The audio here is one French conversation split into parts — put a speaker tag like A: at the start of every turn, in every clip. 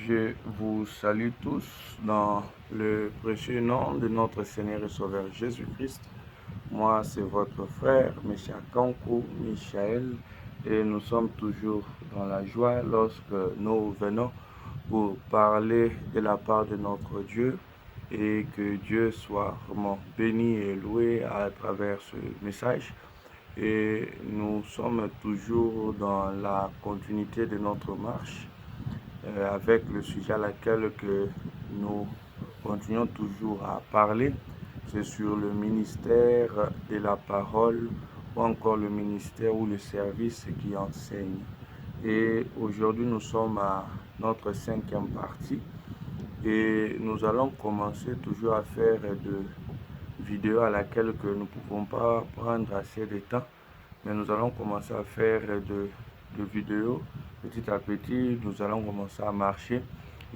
A: Je vous salue tous dans le précieux nom de notre Seigneur et Sauveur Jésus-Christ. Moi, c'est votre frère, Meshakankou Michael, et nous sommes toujours dans la joie lorsque nous venons pour parler de la part de notre Dieu et que Dieu soit vraiment béni et loué à travers ce message. Et nous sommes toujours dans la continuité de notre marche avec le sujet à laquelle que nous continuons toujours à parler. C'est sur le ministère de la parole ou encore le ministère ou le service qui enseigne. Et aujourd'hui, nous sommes à notre 5e partie et nous allons commencer toujours à faire de vidéos à laquelle que nous ne pouvons pas prendre assez de temps, mais nous allons commencer à faire de vidéos. Petit à petit, nous allons commencer à marcher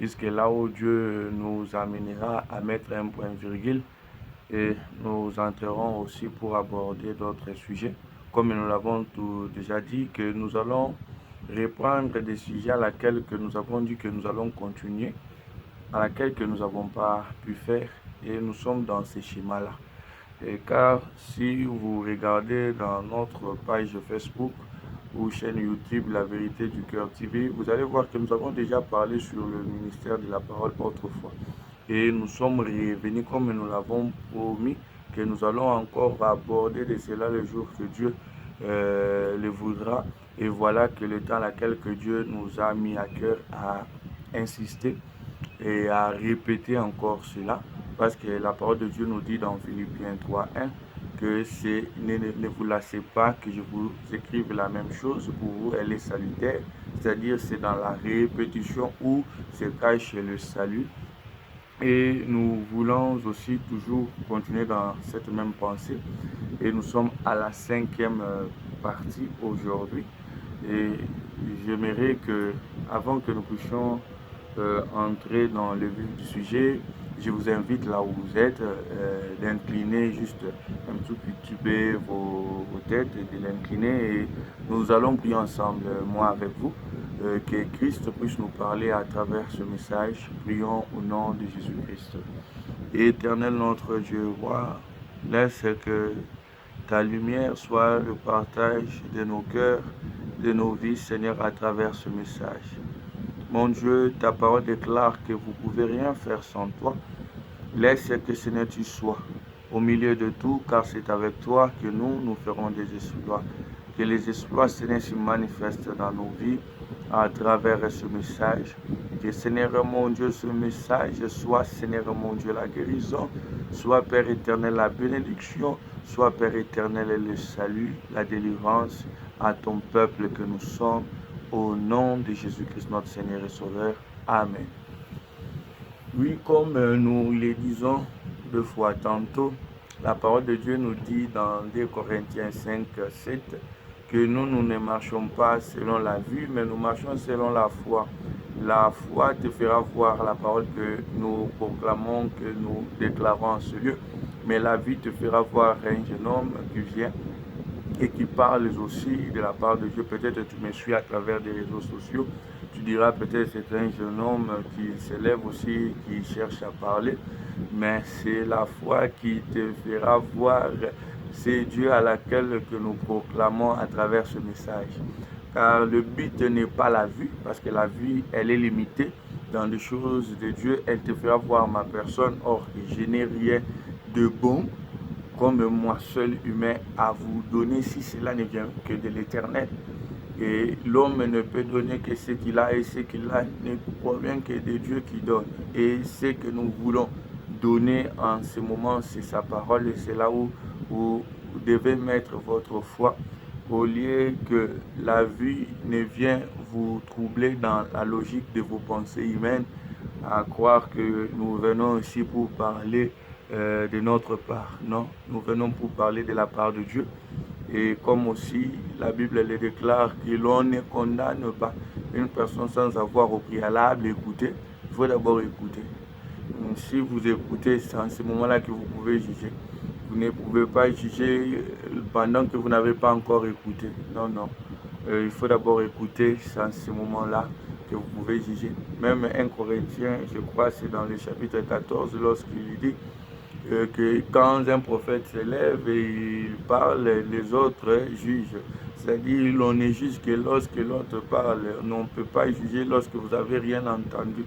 A: jusqu'à là où Dieu nous amènera à mettre un point virgule et nous entrerons aussi pour aborder d'autres sujets. Comme nous l'avons déjà dit, que nous allons reprendre des sujets à laquelle que nous avons dit que nous allons continuer, à laquelle que nous n'avons pas pu faire, et nous sommes dans ce schéma-là. Car si vous regardez dans notre page Facebook ou chaîne YouTube La Vérité du Cœur TV, vous allez voir que nous avons déjà parlé sur le ministère de la parole autrefois. Et nous sommes revenus comme nous l'avons promis, que nous allons encore aborder de cela le jour que Dieu le voudra. Et voilà que le temps à laquelle que Dieu nous a mis à cœur à insister et à répéter encore cela. Parce que la parole de Dieu nous dit dans Philippiens 3:1 que ne vous lassez pas que je vous écrive la même chose. Pour vous, elle est salutaire. C'est-à-dire c'est dans la répétition où se cache le salut. Et nous voulons aussi toujours continuer dans cette même pensée. Et nous sommes à la 5e partie aujourd'hui. Et j'aimerais que, avant que nous puissions entrer dans le vif du sujet, je vous invite là où vous êtes d'incliner juste un petit peu vos têtes et de l'incliner, et nous allons prier ensemble, moi avec vous, que Christ puisse nous parler à travers ce message. Prions au nom de Jésus-Christ. Éternel notre Dieu, roi, laisse que ta lumière soit le partage de nos cœurs, de nos vies, Seigneur, à travers ce message. Mon Dieu, ta parole déclare que vous ne pouvez rien faire sans toi. Laisse que Seigneur tu sois au milieu de tout, car c'est avec toi que nous ferons des exploits. Que les exploits, Seigneur, se manifestent dans nos vies à travers ce message. Que, Seigneur mon Dieu, ce message soit, Seigneur mon Dieu, la guérison, soit, Père éternel, la bénédiction, soit, Père éternel, le salut, la délivrance à ton peuple que nous sommes. Au nom de Jésus-Christ, notre Seigneur et Sauveur. Amen. Oui, comme nous le disons deux fois tantôt, la parole de Dieu nous dit dans 2 Corinthiens 5:7 que nous ne marchons pas selon la vue, mais nous marchons selon la foi. La foi te fera voir la parole que nous proclamons, que nous déclarons en ce lieu, mais la vue te fera voir un jeune homme qui vient et qui parle aussi de la part de Dieu. Peut-être tu me suis à travers des réseaux sociaux, tu diras peut-être c'est un jeune homme qui s'élève aussi, qui cherche à parler, mais c'est la foi qui te fera voir, c'est Dieu à laquelle que nous proclamons à travers ce message. Car le but n'est pas la vue, parce que la vue, elle est limitée dans les choses de Dieu, elle te fera voir ma personne, or je n'ai rien de bon comme moi seul humain à vous donner si cela ne vient que de l'Éternel. Et l'homme ne peut donner que ce qu'il a, et ce qu'il a ne provient que de Dieu qui donne. Et ce que nous voulons donner en ce moment, c'est sa parole, et c'est là où vous devez mettre votre foi, au lieu que la vie ne vienne vous troubler dans la logique de vos pensées humaines, à croire que nous venons ici pour parler de notre part. Non, nous venons pour parler de la part de Dieu. Et comme aussi la Bible le déclare, que l'on ne condamne pas une personne sans avoir au préalable écouté. Il faut d'abord écouter. Si vous écoutez, c'est en ce moment-là que vous pouvez juger. Vous ne pouvez pas juger pendant que vous n'avez pas encore écouté. Non, non. Il faut d'abord écouter, c'est en ce moment-là que vous pouvez juger. Même 1 Corinthiens, je crois, c'est dans le chapitre 14, lorsqu'il dit que quand un prophète s'élève et il parle, les autres jugent. C'est-à-dire, on ne juge que lorsque l'autre parle. On ne peut pas juger lorsque vous n'avez rien entendu.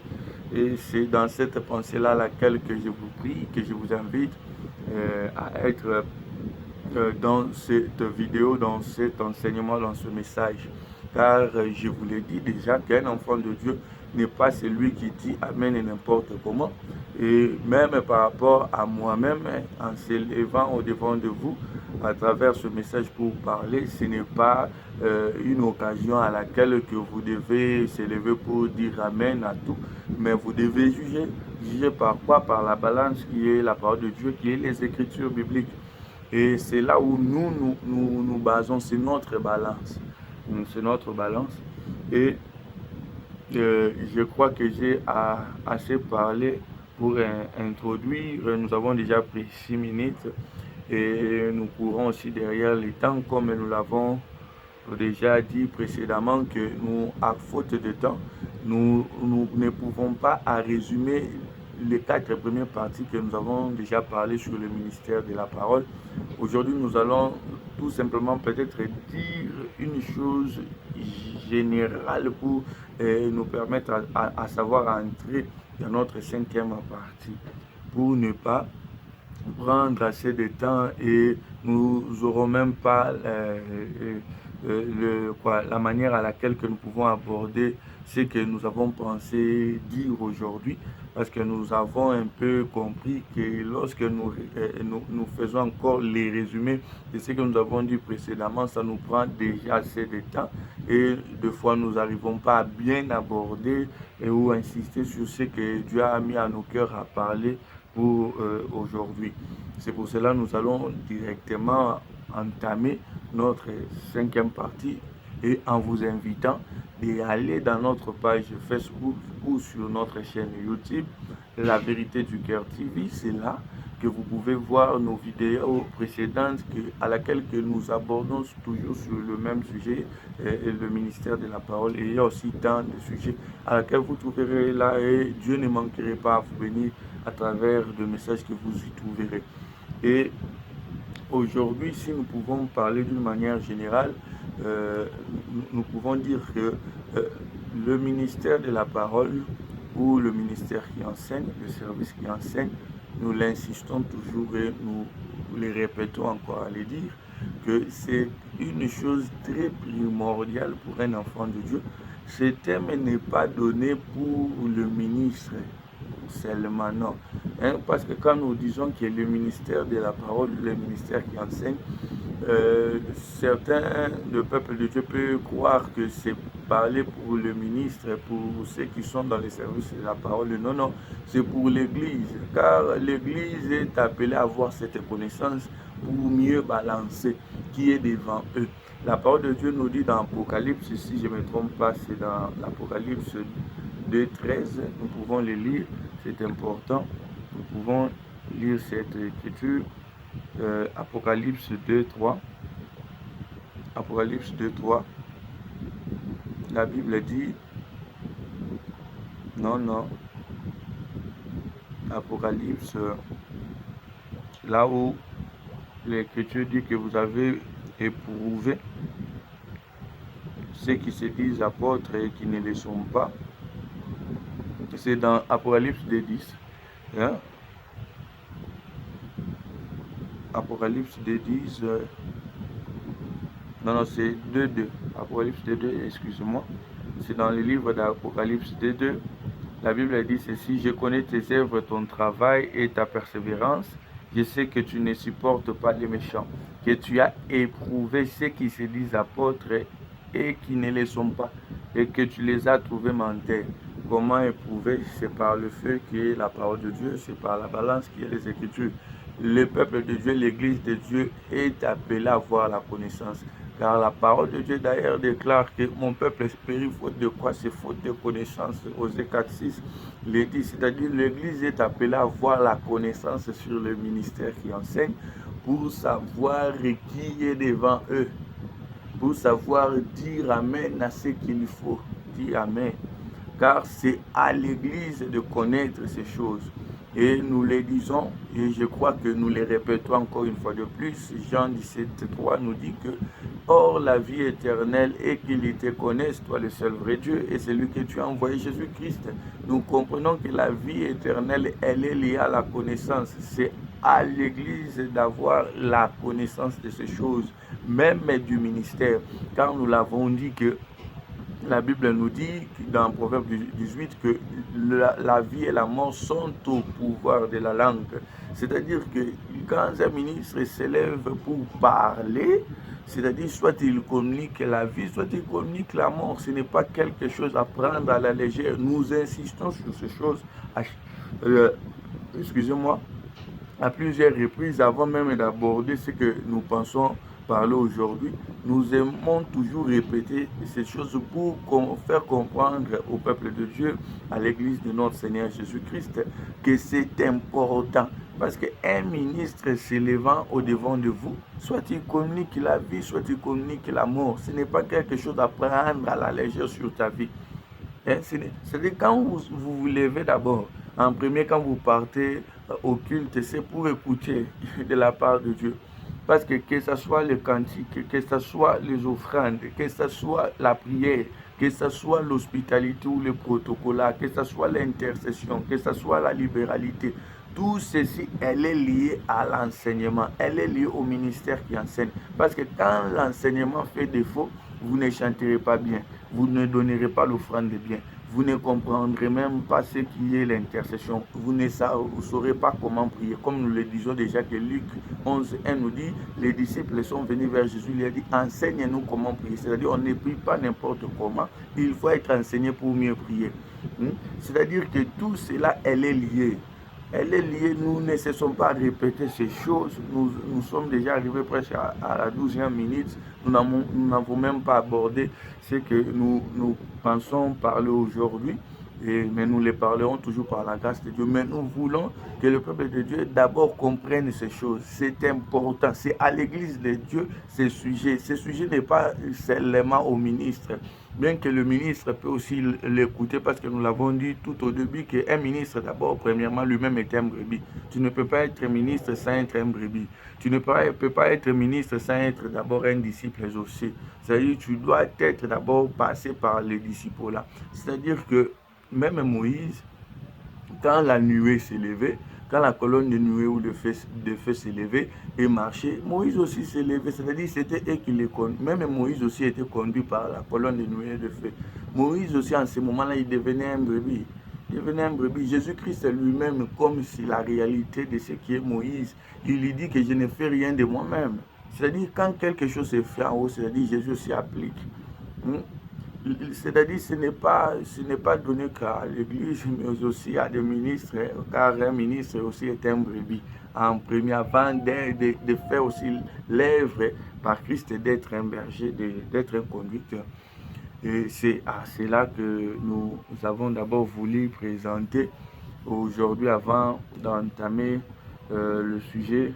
A: Et c'est dans cette pensée-là laquelle que je vous prie, que je vous invite à être dans cette vidéo, dans cet enseignement, dans ce message. Car je vous l'ai dit déjà qu'un enfant de Dieu n'est pas celui qui dit Amen et n'importe comment. Et même par rapport à moi-même, en s'élevant au devant de vous, à travers ce message pour vous parler, ce n'est pas une occasion à laquelle que vous devez s'élever pour dire Amen à tout, mais vous devez juger. Juger par quoi? Par la balance qui est la parole de Dieu, qui est les Écritures bibliques. Et c'est là où nous basons, c'est notre balance. C'est notre balance. Et je crois que j'ai assez parlé pour introduire. Nous avons déjà pris 6 minutes et nous courons aussi derrière les temps, comme nous l'avons déjà dit précédemment, que nous, à faute de temps, nous ne pouvons pas résumer les 4 premières parties que nous avons déjà parlé sur le ministère de la parole. Aujourd'hui, nous allons tout simplement peut-être dire une chose générale pour nous permettre à savoir entrer dans notre 5e partie, pour ne pas prendre assez de temps et nous n'aurons même pas la manière à laquelle que nous pouvons aborder ce que nous avons pensé dire aujourd'hui, parce que nous avons un peu compris que lorsque nous faisons encore les résumés de ce que nous avons dit précédemment, ça nous prend déjà assez de temps et des fois nous n'arrivons pas à bien aborder ou insister sur ce que Dieu a mis à nos cœurs à parler pour aujourd'hui. C'est pour cela que nous allons directement entamer notre 5e partie et en vous invitant d'aller dans notre page Facebook ou sur notre chaîne YouTube, La Vérité du Cœur TV. C'est là que vous pouvez voir nos vidéos précédentes à laquelle que nous abordons toujours sur le même sujet, le ministère de la parole. Et il y a aussi tant de sujets à laquelle vous trouverez là et Dieu ne manquerait pas à vous bénir à travers de messages que vous y trouverez. Et aujourd'hui, si nous pouvons parler d'une manière générale, nous pouvons dire que le ministère de la parole ou le ministère qui enseigne, le service qui enseigne, nous l'insistons toujours et nous les répétons encore à le dire, que c'est une chose très primordiale pour un enfant de Dieu. Ce thème n'est pas donné pour le ministre seulement, non. Parce que quand nous disons que le ministère de la parole, le ministère qui enseigne, certains, le peuple de Dieu peut croire que c'est parler pour le ministre, pour ceux qui sont dans les services de la parole. Non, non, c'est pour l'Église, car l'Église est appelée à avoir cette connaissance pour mieux balancer qui est devant eux. La parole de Dieu nous dit dans Apocalypse, si je ne me trompe pas, c'est dans l'Apocalypse 2.13, nous pouvons le lire, c'est important, nous pouvons lire cette écriture. Apocalypse 2.3. Apocalypse 2.3. La Bible dit, non, Apocalypse, là où l'écriture dit que vous avez éprouvé ceux qui se disent apôtres et qui ne le sont pas. C'est dans Apocalypse 2.10. Hein? Apocalypse 2.10. Non, c'est 2.2. Apocalypse 2.2, excusez-moi. C'est dans le livre d'Apocalypse 2.2. La Bible dit ceci: je connais tes œuvres, ton travail et ta persévérance. Je sais que tu ne supportes pas les méchants, que tu as éprouvé ceux qui se disent apôtres et qui ne le sont pas, et que tu les as trouvés menteurs. Comment éprouver? C'est par le feu qui est la parole de Dieu, c'est par la balance qui est les Écritures. Le peuple de Dieu, l'Église de Dieu est appelé à avoir la connaissance. Car la parole de Dieu d'ailleurs déclare que mon peuple périt faute de quoi? C'est faute de connaissance. Osée 4.6 le dit, c'est-à-dire l'Église est appelée à avoir la connaissance sur le ministère qui enseigne pour savoir qui est devant eux, pour savoir dire Amen à ce qu'il faut dire Amen. car c'est à l'Église de connaître ces choses. Et nous les disons, et je crois que nous les répétons encore une fois de plus. Jean 17,3 nous dit que « Or la vie éternelle est qu'ils te connaissent, toi le seul vrai Dieu, et celui que tu as envoyé, Jésus-Christ. » Nous comprenons que la vie éternelle, elle est liée à la connaissance. C'est à l'Église d'avoir la connaissance de ces choses, même du ministère. Car nous l'avons dit que la Bible nous dit dans Proverbe 18 que la vie et la mort sont au pouvoir de la langue. C'est-à-dire que quand un ministre s'élève pour parler, c'est-à-dire soit il communique la vie, soit il communique la mort. Ce n'est pas quelque chose à prendre à la légère. Nous insistons sur ces choses, excusez-moi, à plusieurs reprises avant même d'aborder ce que nous pensons parler aujourd'hui. Nous aimons toujours répéter ces choses pour faire comprendre au peuple de Dieu, à l'église de notre Seigneur Jésus-Christ, que c'est important. Parce qu'un ministre s'élevant au-devant de vous, soit il communique la vie, soit il communique la mort. Ce n'est pas quelque chose à prendre à la légère sur ta vie. C'est-à-dire quand vous vous levez d'abord, en premier, quand vous partez au culte, c'est pour écouter de la part de Dieu. Parce que ce soit le cantique, que ce soit les offrandes, que ce soit la prière, que ce soit l'hospitalité ou le protocolat, que ce soit l'intercession, que ce soit la libéralité, tout ceci, elle est liée à l'enseignement, elle est liée au ministère qui enseigne. Parce que quand l'enseignement fait défaut, vous ne chanterez pas bien, vous ne donnerez pas l'offrande bien, vous ne comprendrez même pas ce qui est l'intercession, vous ne saurez pas comment prier. Comme nous le disons déjà que Luc 11:1 nous dit, les disciples sont venus vers Jésus, il a dit, enseigne-nous comment prier. C'est-à-dire, on ne prie pas n'importe comment, il faut être enseigné pour mieux prier. C'est-à-dire que tout cela, elle est liée. Elle est liée, nous ne cessons pas de répéter ces choses. Nous sommes déjà arrivés presque à la 12e minute. Nous n'avons même pas abordé ce que nous pensons parler aujourd'hui. Mais nous les parlerons toujours par la grâce de Dieu. Mais nous voulons que le peuple de Dieu d'abord comprenne ces choses. C'est important. C'est à l'église de Dieu ces sujets. Ce sujet n'est pas seulement au ministre. Bien que le ministre peut aussi l'écouter parce que nous l'avons dit tout au début qu'un ministre d'abord, premièrement, lui-même est un brebis. Tu ne peux pas être ministre sans être un brebis. Tu ne peux pas être ministre sans être d'abord un disciple aussi. C'est-à-dire que tu dois être d'abord passé par les disciples là. C'est-à-dire que même Moïse, quand la nuée s'est levée, quand la colonne de nuée ou de feu s'est levée et marchait, Moïse aussi s'est levé. C'est-à-dire c'était eux qui les conduisaient. Même Moïse aussi était conduit par la colonne de nuée et de feu. Moïse aussi, en ce moment-là, il devenait un brebis. Il devenait un brebis. Jésus-Christ lui-même, comme si la réalité de ce qui est Moïse, il lui dit que je ne fais rien de moi-même. C'est-à-dire quand quelque chose est fait en haut, c'est-à-dire Jésus s'y applique. C'est-à-dire ce n'est pas donné qu'à l'église, mais aussi à des ministres, car un ministre aussi est un brebis. En premier, avant de faire aussi l'œuvre par Christ, d'être un berger, d'être un conducteur. Et c'est à cela que nous avons d'abord voulu présenter aujourd'hui, avant d'entamer le sujet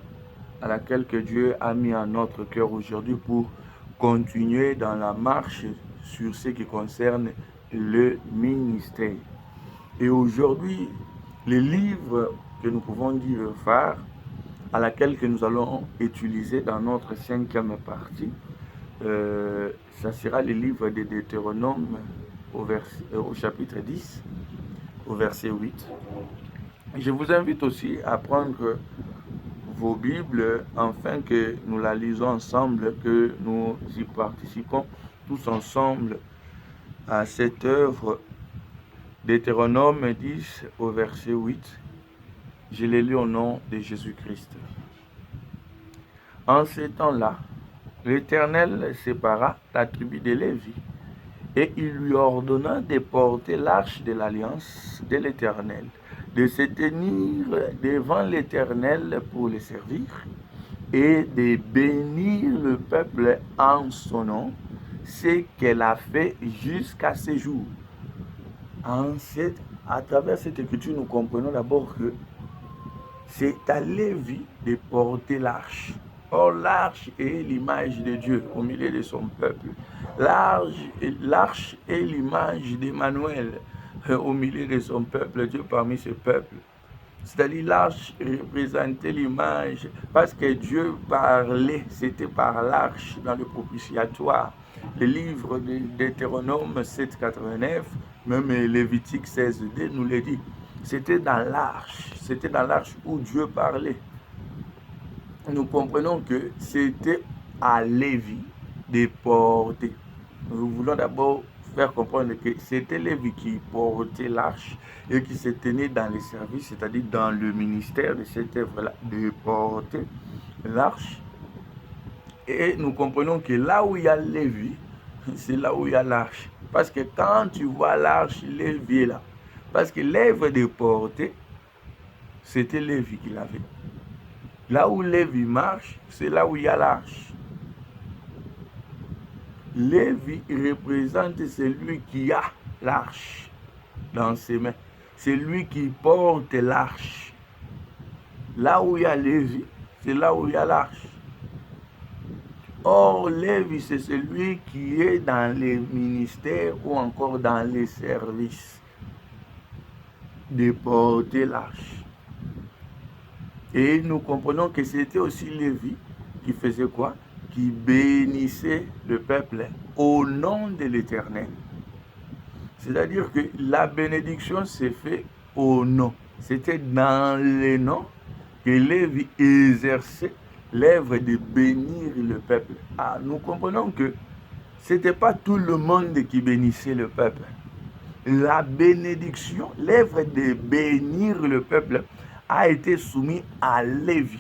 A: à laquelle que Dieu a mis en notre cœur aujourd'hui pour continuer dans la marche sur ce qui concerne le ministère. Et aujourd'hui, le livre que nous pouvons dire phare, à laquelle que nous allons utiliser dans notre 5e partie, ça sera le livre de Deutéronome au chapitre 10, au verset 8. Je vous invite aussi à prendre vos Bibles afin que nous la lisons ensemble, que nous y participons tous ensemble à cette œuvre. Deutéronome 10 au verset 8. Je l'ai lu au nom de Jésus-Christ. En ces temps-là, l'Éternel sépara la tribu de Lévi et il lui ordonna de porter l'arche de l'alliance de l'Éternel, de se tenir devant l'Éternel pour le servir et de bénir le peuple en son nom, ce qu'elle a fait jusqu'à ce jour. À travers cette écriture, nous comprenons d'abord que c'est à Lévi de porter l'arche. Or, l'arche est l'image de Dieu au milieu de son peuple. L'arche est l'image d'Emmanuel. au milieu de son peuple, Dieu parmi ce peuple. C'est-à-dire l'arche représentait l'image, parce que Dieu parlait, c'était par l'arche dans le propitiatoire. Le livre de Deutéronome 7,89, même Lévitique 16,2 nous le dit. C'était dans l'arche où Dieu parlait. Nous comprenons que c'était à Lévi de porter. Nous voulons d'abord faire comprendre que c'était Lévi qui portait l'arche et qui se tenait dans les services, c'est-à-dire dans le ministère de cette œuvre-là, de porter l'arche. Et nous comprenons que là où il y a Lévi, c'est là où il y a l'arche. Parce que quand tu vois l'arche, Lévi est là. Parce que l'œuvre de porter, c'était Lévi qui l'avait. Là où Lévi marche, c'est là où il y a l'arche. Lévi représente celui qui a l'arche dans ses mains. C'est lui qui porte l'arche. Là où il y a Lévi, c'est là où il y a l'arche. Or, Lévi, c'est celui qui est dans les ministères ou encore dans les services de porter l'arche. Et nous comprenons que c'était aussi Lévi qui faisait quoi? Qui bénissait le peuple au nom de l'Éternel. C'est-à-dire que la bénédiction s'est faite au nom. C'était dans le nom que Lévi exerçait l'œuvre de bénir le peuple. Ah, nous comprenons que ce n'était pas tout le monde qui bénissait le peuple. La bénédiction, l'œuvre de bénir le peuple a été soumise à Lévi.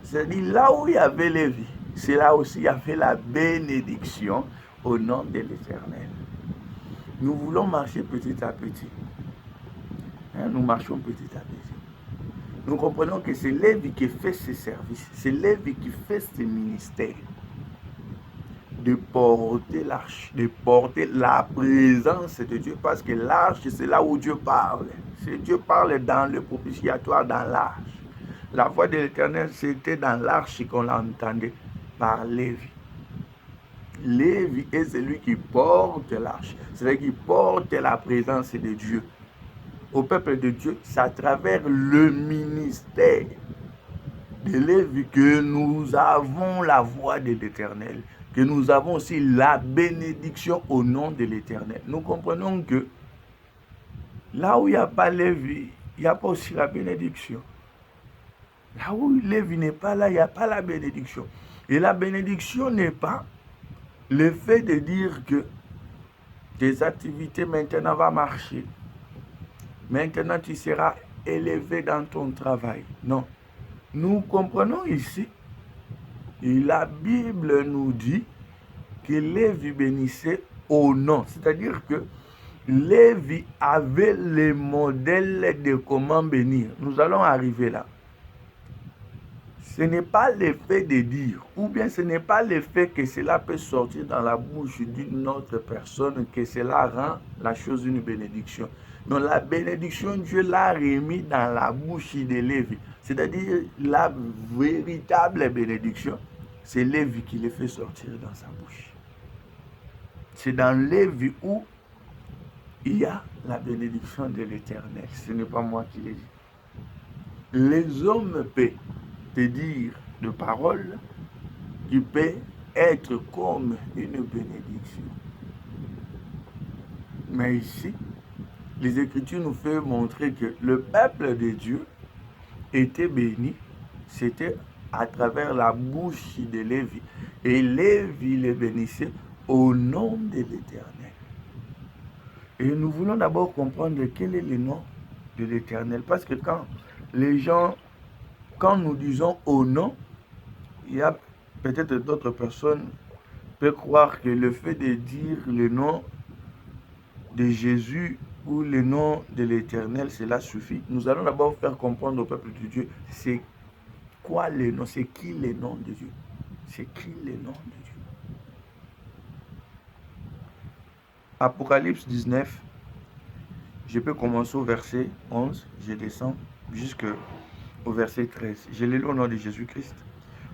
A: C'est-à-dire là où il y avait Lévi, c'est là aussi il y avait la bénédiction au nom de l'Éternel. Nous voulons marcher petit à petit. Nous marchons petit à petit. Nous comprenons que c'est Lévi qui fait ses services, c'est Lévi qui fait ses ministères. De porter l'arche, de porter la présence de Dieu, parce que l'arche, c'est là où Dieu parle. C'est Dieu parle dans le propitiatoire, dans l'arche. La voix de l'Éternel, c'était dans l'arche qu'on l'entendait par Lévi. Lévi est celui qui porte l'arche, c'est celui qui porte la présence de Dieu. Au peuple de Dieu, c'est à travers le ministère de Lévi que nous avons la voix de l'Éternel, que nous avons aussi la bénédiction au nom de l'Éternel. Nous comprenons que là où il n'y a pas Lévi, il n'y a pas aussi la bénédiction. Là où Lévi n'est pas là, il n'y a pas la bénédiction. Et la bénédiction n'est pas le fait de dire que tes activités maintenant vont marcher. Maintenant, tu seras élevé dans ton travail. Non. Nous comprenons ici, et la Bible nous dit que Lévi bénissait au nom. C'est-à-dire que Lévi avait le modèle de comment bénir. Nous allons arriver là. Ce n'est pas le fait de dire, ou bien ce n'est pas le fait que cela peut sortir dans la bouche d'une autre personne que cela rend la chose une bénédiction. Non, la bénédiction, Dieu l'a remis dans la bouche de Lévi. C'est-à-dire la véritable bénédiction, c'est Lévi qui les fait sortir dans sa bouche. C'est dans Lévi où il y a la bénédiction de l'Éternel. Ce n'est pas moi qui l'ai dit. Les hommes peuvent te dire de paroles qui peut être comme une bénédiction. Mais ici, les Écritures nous font montrer que le peuple de Dieu était béni, c'était à travers la bouche de Lévi. Et Lévi les bénissait au nom de l'Éternel. Et nous voulons d'abord comprendre quel est le nom de l'Éternel. Parce que quand les gens, quand nous disons au nom, il y a peut-être d'autres personnes qui peuvent croire que le fait de dire le nom de Jésus ou le nom de l'Éternel, cela suffit. Nous allons d'abord faire comprendre au peuple de Dieu, c'est quoi le nom, c'est qui le nom de Dieu. C'est qui le nom de Dieu. Apocalypse 19, je peux commencer au verset 11, je descends jusqu'au verset 13. Je lis au nom de Jésus-Christ.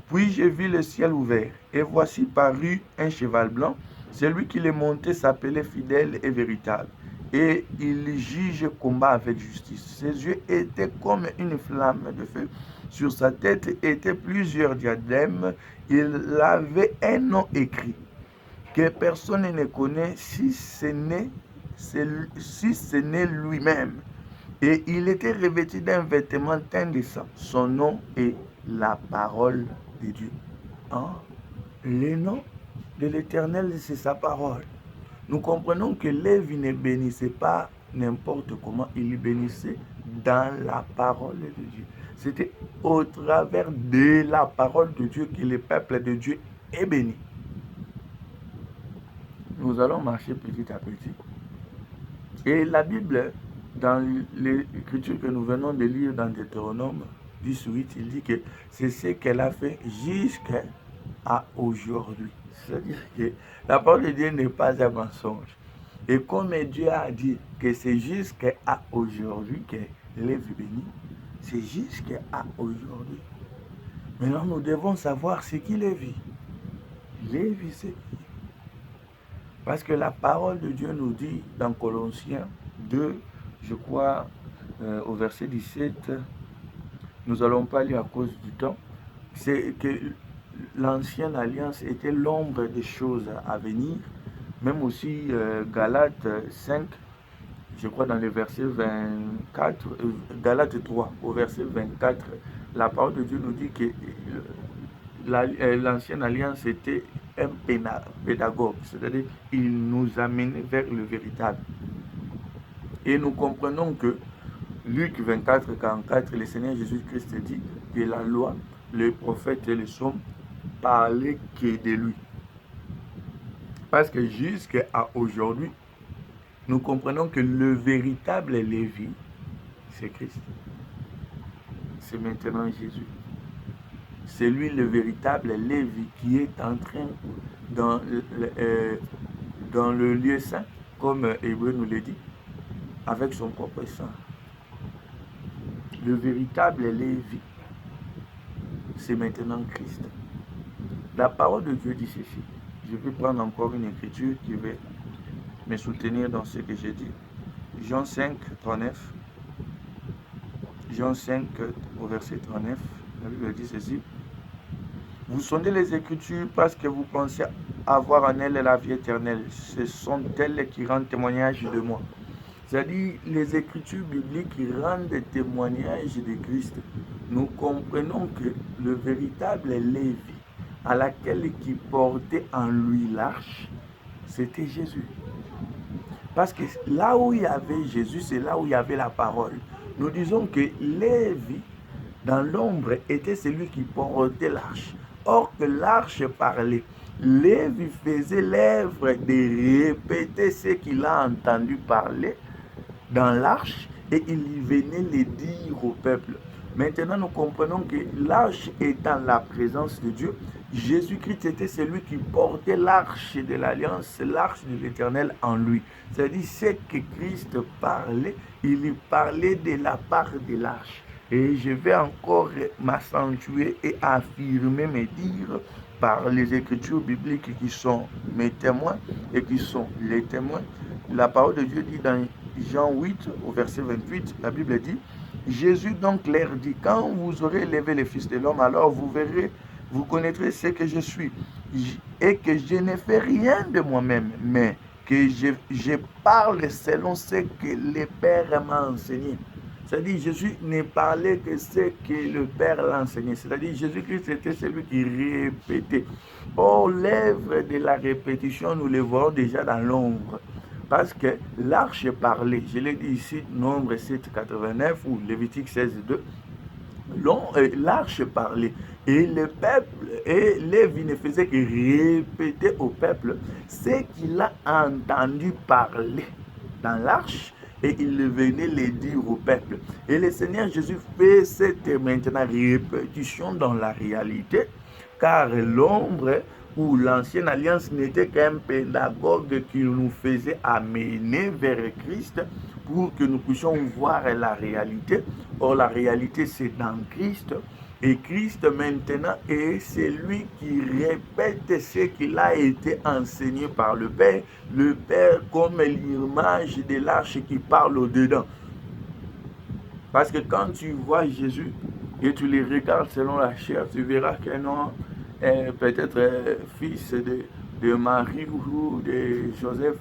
A: Puis j'ai vu le ciel ouvert, et voici parut un cheval blanc. Celui qui le montait s'appelait fidèle et véritable. et il juge combat avec justice. Ses yeux étaient comme une flamme de feu. Sur sa tête étaient plusieurs diadèmes. Il avait un nom écrit que personne ne connaît si ce n'est lui-même. Et il était revêtu d'un vêtement teint de sang. Son nom est la parole de Dieu. Hein? Le nom de l'Éternel, c'est sa parole. Nous comprenons que Lévi ne bénissait pas n'importe comment, il bénissait dans la parole de Dieu. C'était au travers de la parole de Dieu que le peuple de Dieu est béni. Nous allons marcher petit à petit. Et la Bible, dans l'écriture que nous venons de lire dans Deutéronome 18, il dit que c'est ce qu'elle a fait jusqu'à aujourd'hui. C'est-à-dire que la parole de Dieu n'est pas un mensonge. Et comme Dieu a dit que c'est jusqu'à aujourd'hui que Lévi béni, c'est jusqu'à aujourd'hui. Maintenant, nous devons savoir ce qui Lévi. Lévi, c'est qui? Parce que la parole de Dieu nous dit dans Colossiens 2, je crois, au verset 17, nous n'allons pas lire à cause du temps, c'est que l'ancienne alliance était l'ombre des choses à venir. Même aussi Galates 5, je crois dans le verset 24, Galates 3, au verset 24, la parole de Dieu nous dit que l'ancienne alliance était un pédagogue, c'est-à-dire il nous amenait vers le véritable. Et nous comprenons que Luc 24, 44, le Seigneur Jésus-Christ dit que la loi, les prophètes et les psaumes parlaient que de lui. Parce que jusqu'à aujourd'hui, nous comprenons que le véritable Lévi, c'est Christ. C'est maintenant Jésus. C'est lui le véritable Lévi qui est entré dans le lieu saint, comme Hébreu nous le dit, avec son propre sang. Le véritable Lévi, c'est maintenant Christ. La parole de Dieu dit ceci. Je vais prendre encore une écriture qui va me soutenir dans ce que j'ai dit. Jean 5, 39. Jean 5, au verset 39, la Bible dit ceci. Vous sondez les Écritures parce que vous pensez avoir en elles la vie éternelle. Ce sont elles qui rendent témoignage de moi. C'est-à-dire, les Écritures bibliques qui rendent témoignage de Christ. Nous comprenons que le véritable Lévi, à laquelle qui portait en lui l'arche, c'était Jésus. Parce que là où il y avait Jésus, c'est là où il y avait la parole. Nous disons que Lévi, dans l'ombre, était celui qui portait l'arche. Or que l'arche parlait. Lévi faisait l'œuvre de répéter ce qu'il a entendu parler dans l'arche et il venait le dire au peuple. Maintenant, nous comprenons que l'arche étant la présence de Dieu, Jésus-Christ était celui qui portait l'arche de l'Alliance, l'arche de l'Éternel en lui. C'est-à-dire, ce que Christ parlait, il parlait de la part de l'arche. Et je vais encore m'accentuer et affirmer, me dire, par les Écritures bibliques qui sont mes témoins et qui sont les témoins. La parole de Dieu dit dans Jean 8, au verset 28, la Bible dit, Jésus donc leur dit, quand vous aurez élevé le Fils de l'homme, alors vous verrez, vous connaîtrez ce que je suis, et que je ne fais rien de moi-même, mais que je parle selon ce que le Père m'a enseigné. C'est-à-dire, Jésus ne parlait que ce que le Père l'a enseigné. C'est-à-dire, Jésus-Christ était celui qui répétait. Or, l'œuvre de la répétition, nous le voyons déjà dans l'ombre. Parce que l'arche parlait. Je l'ai dit ici, Nombre 7, 89 ou Lévitique 16, 2. L'arche parlait. Et le peuple, et Lévi ne faisait que répéter au peuple ce qu'il a entendu parler dans l'arche. Et il venait le dire au peuple. Et le Seigneur Jésus fait cette maintenant répétition dans la réalité, car l'ombre ou l'ancienne alliance n'était qu'un pédagogue qui nous faisait amener vers Christ pour que nous puissions voir la réalité. Or, la réalité, c'est dans Christ. Et Christ maintenant est celui qui répète ce qu'il a été enseigné par le Père. Le Père comme l'image de l'arche qui parle au-dedans. Parce que quand tu vois Jésus et tu les regardes selon la chair, tu verras qu'un homme est peut-être fils de Marie ou de Joseph.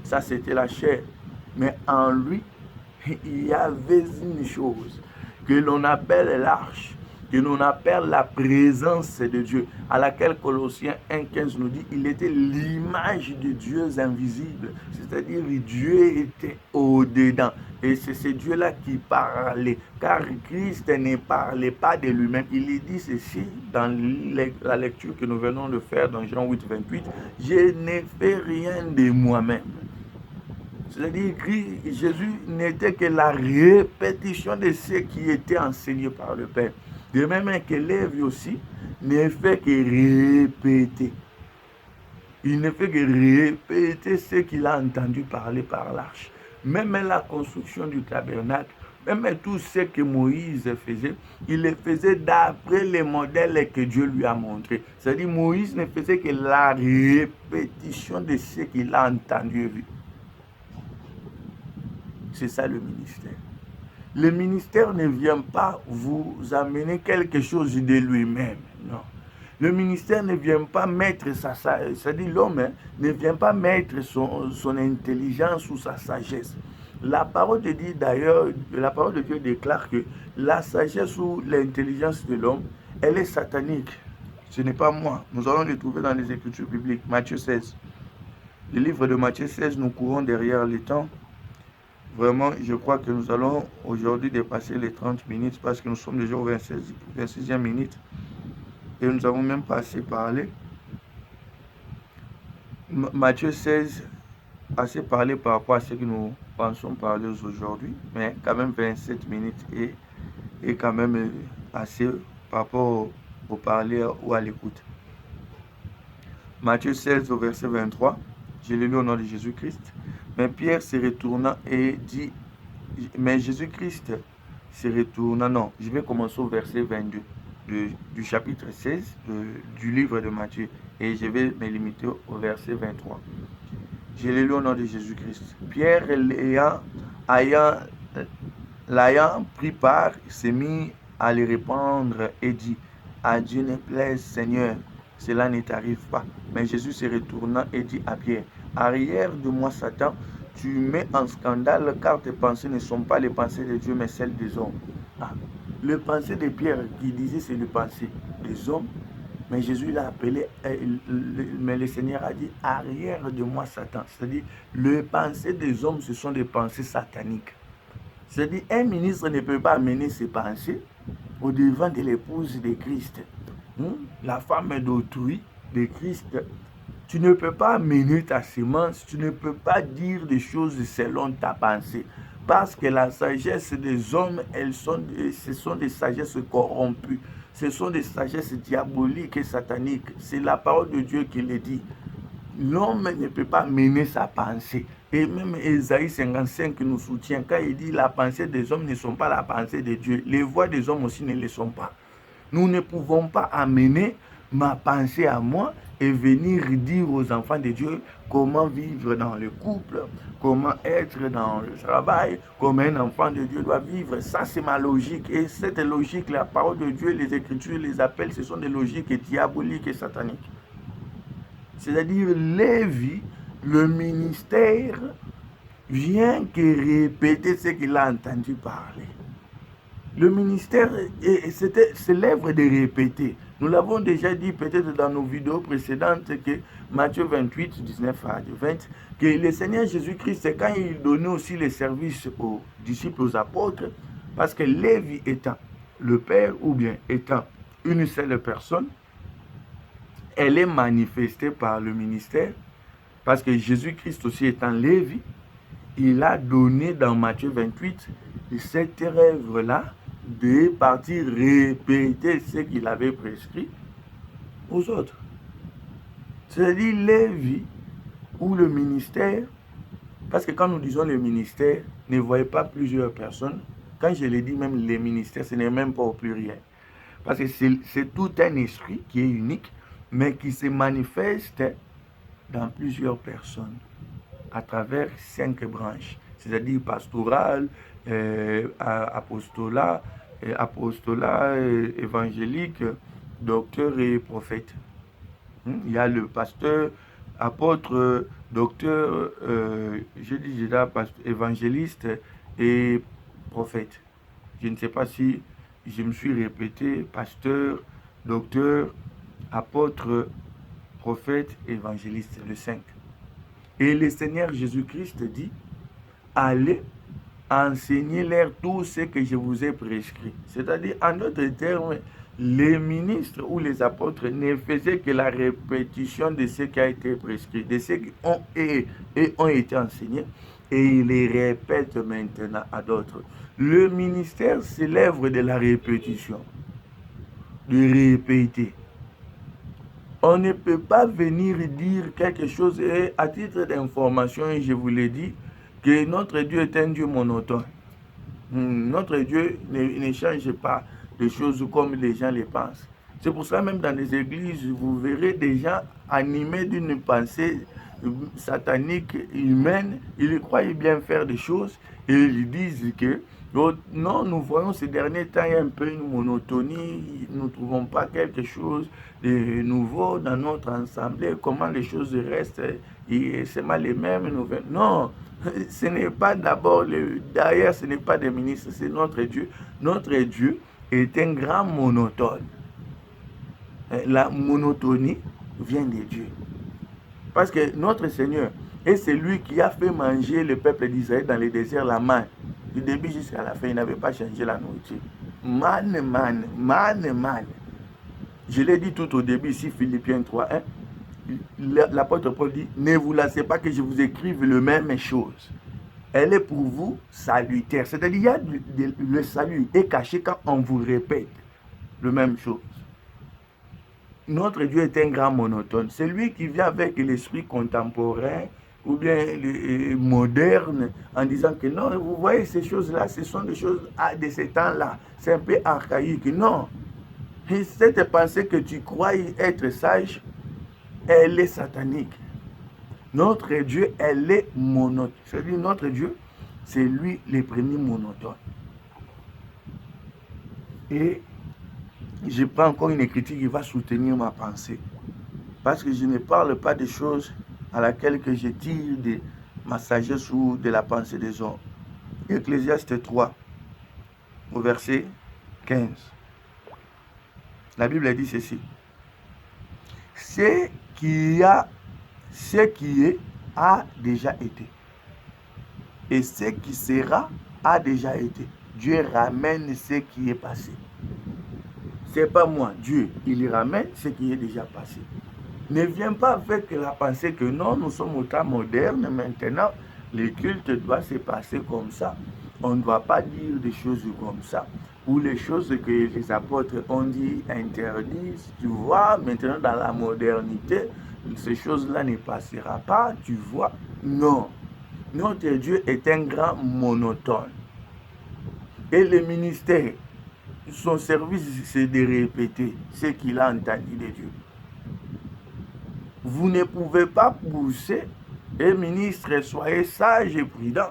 A: Ça, c'était la chair. Mais en lui, il y avait une chose que l'on appelle l'arche, que l'on appelle la présence de Dieu, à laquelle Colossiens 1,15 nous dit il était l'image de Dieu invisible, c'est-à-dire Dieu était au-dedans. Et c'est ce Dieu-là qui parlait, car Christ ne parlait pas de lui-même. Il est dit ceci dans la lecture que nous venons de faire dans Jean 8, 28, je ne fais rien de moi-même. C'est-à-dire que Jésus n'était que la répétition de ce qui était enseigné par le Père. De même que Lévi aussi ne fait que répéter. Il ne fait que répéter ce qu'il a entendu parler par l'arche. Même la construction du tabernacle, même tout ce que Moïse faisait, il le faisait d'après les modèles que Dieu lui a montrés. C'est-à-dire Moïse ne faisait que la répétition de ce qu'il a entendu et vu. C'est ça le ministère. Le ministère ne vient pas vous amener quelque chose de lui-même, non. Le ministère ne vient pas mettre c'est-à-dire l'homme ne vient pas mettre son intelligence ou sa sagesse. La parole de Dieu d'ailleurs, la parole de Dieu déclare que la sagesse ou l'intelligence de l'homme, elle est satanique. Ce n'est pas moi. Nous allons le trouver dans les Écritures bibliques, Matthieu 16. Le livre de Matthieu 16, nous courons derrière le temps. Vraiment, je crois que nous allons aujourd'hui dépasser les 30 minutes parce que nous sommes déjà au 26e minute et nous avons même pas assez parlé. Matthieu 16, assez parlé par rapport à ce que nous pensons parler aujourd'hui, mais quand même 27 minutes et quand même assez par rapport au parler ou à l'écoute. Matthieu 16 au verset 23, je l'ai lu au nom de Jésus-Christ. Mais Pierre se retourna et dit, mais Jésus-Christ se retourna, non, je vais commencer au verset 22 du chapitre 16 du livre de Matthieu et je vais me limiter au verset 23. Je l'ai lu au nom de Jésus-Christ. Pierre, l'ayant pris part, s'est mis à les répondre et dit, à Dieu ne plaise, Seigneur, cela ne t'arrive pas. Mais Jésus se retourna et dit à Pierre, arrière de moi, Satan, tu mets en scandale car tes pensées ne sont pas les pensées de Dieu, mais celles des hommes. Le pensée de Pierre qui disait c'est le pensée des hommes, mais Jésus l'a appelé, mais le Seigneur a dit arrière de moi, Satan. C'est-à-dire, le pensée des hommes, ce sont des pensées sataniques. C'est-à-dire, un ministre ne peut pas mener ses pensées au devant de l'épouse de Christ. La femme d'autrui de Christ. Tu ne peux pas mener ta semence, tu ne peux pas dire des choses selon ta pensée. Parce que la sagesse des hommes, ce sont des sagesses corrompues. Ce sont des sagesses diaboliques et sataniques. C'est la parole de Dieu qui le dit. L'homme ne peut pas mener sa pensée. Et même Ésaïe 55 nous soutient quand il dit la pensée des hommes ne sont pas la pensée de Dieu. Les voix des hommes aussi ne le sont pas. Nous ne pouvons pas amener ma pensée à moi et venir dire aux enfants de Dieu comment vivre dans le couple, comment être dans le travail, comment un enfant de Dieu doit vivre. Ça, c'est ma logique. Et cette logique, la parole de Dieu, les Écritures, les appels, ce sont des logiques diaboliques et sataniques. C'est-à-dire, Lévi, le ministère, vient que répéter ce qu'il a entendu parler. Le ministère, c'est l'œuvre de répéter. Nous l'avons déjà dit peut-être dans nos vidéos précédentes que Matthieu 28, 19 à 20, que le Seigneur Jésus-Christ, quand il donnait aussi les services aux disciples, aux apôtres, parce que Lévi étant le Père ou bien étant une seule personne, elle est manifestée par le ministère, parce que Jésus-Christ aussi étant Lévi, il a donné dans Matthieu 28 cette œuvre-là de partir répéter ce qu'il avait prescrit aux autres. C'est-à-dire Lévi ou le ministère, parce que quand nous disons le ministère, ne voyez pas plusieurs personnes. Quand je le dis même les ministères, ce n'est même pas au pluriel. Parce que c'est tout un esprit qui est unique, mais qui se manifeste dans plusieurs personnes, à travers 5 branches, c'est-à-dire pastoral, apostolat, évangélique, docteur et prophète. Il y a le pasteur, apôtre, docteur, je dis déjà évangéliste et prophète. Je ne sais pas si je me suis répété, pasteur, docteur, apôtre, prophète, évangéliste, le 5. Et le Seigneur Jésus-Christ dit, allez enseignez-leur tout ce que je vous ai prescrit. C'est-à-dire, en d'autres termes, les ministres ou les apôtres ne faisaient que la répétition de ce qui a été prescrit, de ce qui ont été enseignés, et ils les répètent maintenant à d'autres. Le ministère, c'est l'œuvre de la répétition, de répéter. On ne peut pas venir dire quelque chose, et à titre d'information, je vous l'ai dit, que notre Dieu est un Dieu monotone. Notre Dieu ne change pas les choses comme les gens les pensent. C'est pour ça même dans les églises, vous verrez des gens animés d'une pensée satanique, humaine. Ils croient bien faire des choses et ils disent que non, nous voyons ces derniers temps un peu une monotonie, nous ne trouvons pas quelque chose de nouveau dans notre assemblée, comment les choses restent, c'est mal les mêmes nouvelles. Non, ce n'est pas d'abord, derrière ce n'est pas des ministres, c'est notre Dieu. Notre Dieu est un grand monotone. La monotonie vient de Dieu. Parce que notre Seigneur est celui qui a fait manger le peuple d'Israël dans le désert la manne. Du début jusqu'à la fin, il n'avait pas changé la nourriture. Manne. Je l'ai dit tout au début ici, Philippiens 3:1. L'apôtre Paul dit, ne vous lassez pas que je vous écrive le même chose. Elle est pour vous salutaire. C'est-à-dire, le salut est caché quand on vous répète le même chose. Notre Dieu est un grand monotone. C'est lui qui vient avec l'esprit contemporain ou bien moderne en disant que non, vous voyez ces choses-là, ce sont des choses de ce temps-là. C'est un peu archaïque. Non. Et cette pensée que tu crois être sage, elle est satanique. Notre Dieu, elle est monotone. C'est-à-dire notre Dieu, c'est lui le premier monotone. Et je prends encore une écriture qui va soutenir ma pensée. Parce que je ne parle pas des choses à laquelle que je tire de ma sagesse ou de la pensée des hommes. Ecclésiaste 3, au verset 15. La Bible dit ceci. Ce qui est a déjà été. Et ce qui sera a déjà été. Dieu ramène ce qui est passé. C'est pas moi, Dieu, il ramène ce qui est déjà passé. Ne viens pas avec la pensée que non, nous sommes au temps moderne, maintenant, le culte doit se passer comme ça. On ne doit pas dire des choses comme ça. Ou les choses que les apôtres ont dit interdisent. Tu vois, maintenant dans la modernité, ces choses-là ne passeront pas, tu vois. Non. Notre Dieu est un grand monotone. Et le ministère, son service, c'est de répéter ce qu'il a entendu de Dieu. Vous ne pouvez pas pousser, et ministre, soyez sage et prudent.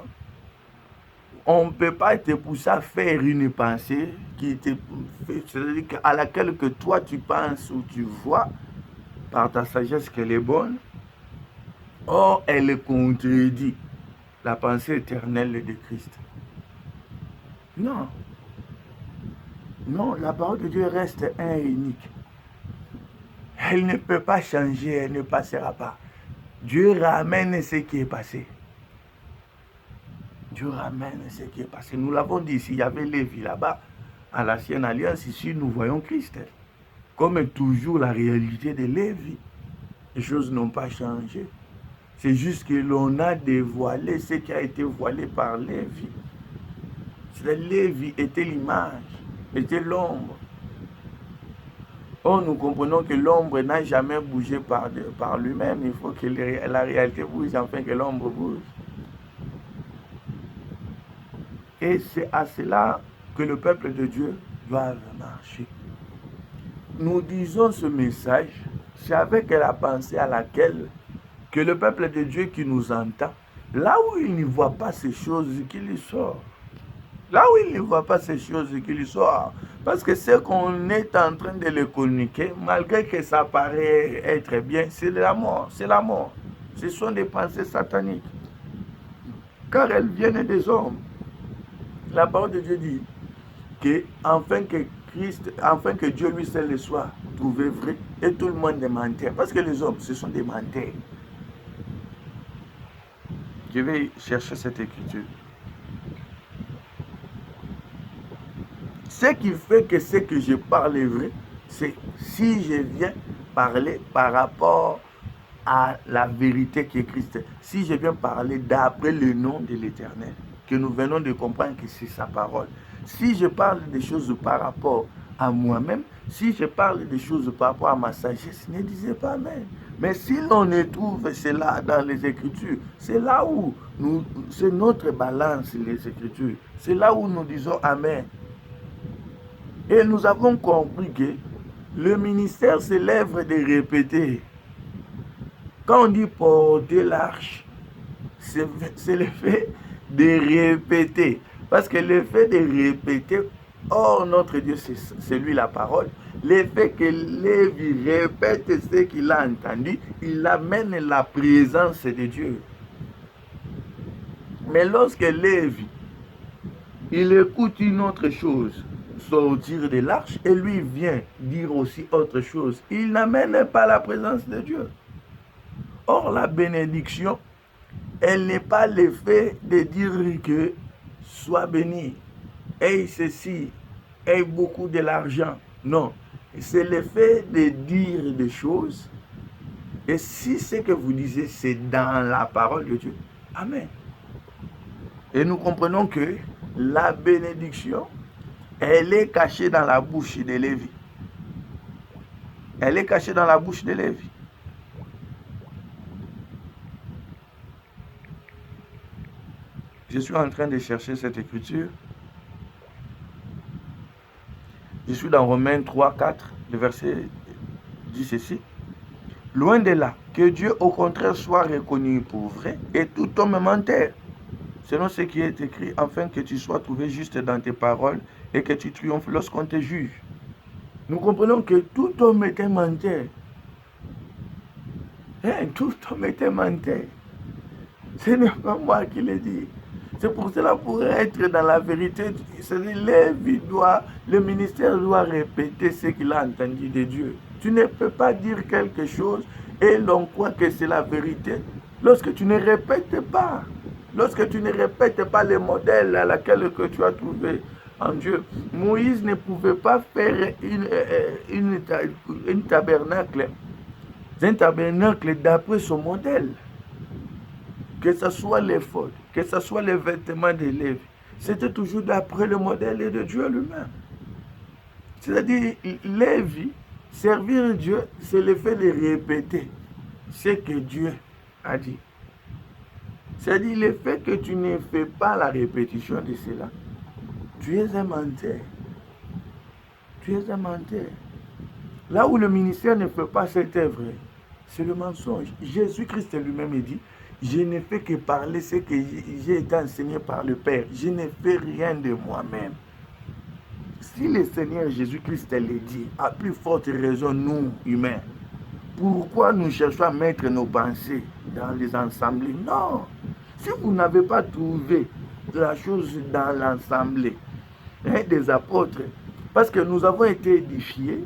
A: On ne peut pas te pousser à faire une pensée à laquelle que toi tu penses ou tu vois par ta sagesse qu'elle est bonne. Or, elle contredit la pensée éternelle de Christ. Non. Non, la parole de Dieu reste un et unique. Elle ne peut pas changer, elle ne passera pas. Dieu ramène ce qui est passé. Dieu ramène ce qui est passé. Nous l'avons dit, s'il y avait Lévi là-bas, à l'Ancienne Alliance, ici, nous voyons Christ. Comme toujours la réalité de Lévi. Les choses n'ont pas changé. C'est juste que l'on a dévoilé ce qui a été voilé par Lévi. Lévi était l'image, était l'ombre. Or, nous comprenons que l'ombre n'a jamais bougé par lui-même. Il faut que la réalité bouge, afin que l'ombre bouge. Et c'est à cela que le peuple de Dieu doit marcher. nous disons ce message, c'est avec la pensée à laquelle que le peuple de Dieu qui nous entend, là où il ne voit pas ces choses qu'il y sort. Là où il ne voit pas ces choses qu'il y sort. Parce que ce qu'on est en train de le communiquer, malgré que ça paraît être bien, c'est la mort. C'est la mort. Ce sont des pensées sataniques. Car elles viennent des hommes. La parole de Dieu dit que afin que Dieu lui seul soit trouvé vrai, et tout le monde est menteur. Parce que les hommes, ce sont des menteurs. Je vais chercher cette écriture. Ce qui fait que ce que je parle est vrai, c'est si je viens parler par rapport à la vérité qui est Christ. Si je viens parler d'après le nom de l'Éternel, que nous venons de comprendre que c'est sa parole. Si je parle des choses par rapport à moi-même, si je parle des choses par rapport à ma sagesse, ne disez pas Amen. Mais si l'on trouve cela dans les Écritures, c'est là où c'est notre balance, les Écritures. C'est là où nous disons Amen. Et nous avons compris que le ministère, c'est l'œuvre de répéter. Quand on dit porter l'arche, c'est le fait de répéter. Parce que le fait de répéter, oh notre Dieu, c'est lui la parole. Le fait que Lévi répète ce qu'il a entendu, il amène la présence de Dieu. Mais lorsque Lévi, il écoute une autre chose, sortir de l'arche, et lui vient dire aussi autre chose, il n'amène pas la présence de Dieu. Or, la bénédiction, elle n'est pas le fait de dire que sois béni, aie ceci, aie beaucoup de l'argent. Non, c'est le fait de dire des choses. Et si ce que vous disiez, c'est dans la parole de Dieu, Amen. Et nous comprenons que la bénédiction, elle est cachée dans la bouche de Lévi. Elle est cachée dans la bouche de Lévi. Je suis en train de chercher cette écriture. Je suis dans Romains 3, 4, le verset dit ceci. Loin de là, que Dieu au contraire soit reconnu pour vrai et tout homme menteur, selon ce qui est écrit, afin que tu sois trouvé juste dans tes paroles et que tu triomphes lorsqu'on te juge. Nous comprenons que tout homme est un menteur. Tout homme est un menteur. Ce n'est pas moi qui le dis. C'est pour cela, pour être dans la vérité, le ministère doit répéter ce qu'il a entendu de Dieu. Tu ne peux pas dire quelque chose et l'on croit que c'est la vérité lorsque tu ne répètes pas. Lorsque tu ne répètes pas le modèle à laquelle que tu as trouvé en Dieu. Moïse ne pouvait pas faire un tabernacle d'après son modèle. Que ce soit les fautes, que ce soit les vêtements de Lévi, c'était toujours d'après le modèle de Dieu lui-même. C'est-à-dire, Lévi, servir Dieu, c'est le fait de répéter ce que Dieu a dit. C'est-à-dire, le fait que tu ne fais pas la répétition de cela, tu es un menteur. Tu es un menteur. Là où le ministère ne fait pas cette œuvre, c'est le mensonge. Jésus-Christ lui-même dit, je ne fais que parler ce que j'ai été enseigné par le Père. Je ne fais rien de moi-même. Si le Seigneur Jésus-Christ le dit, à plus forte raison, nous, humains, pourquoi nous cherchons à mettre nos pensées dans les assemblées? Non. Si vous n'avez pas trouvé la chose dans l'assemblée des apôtres, parce que nous avons été édifiés,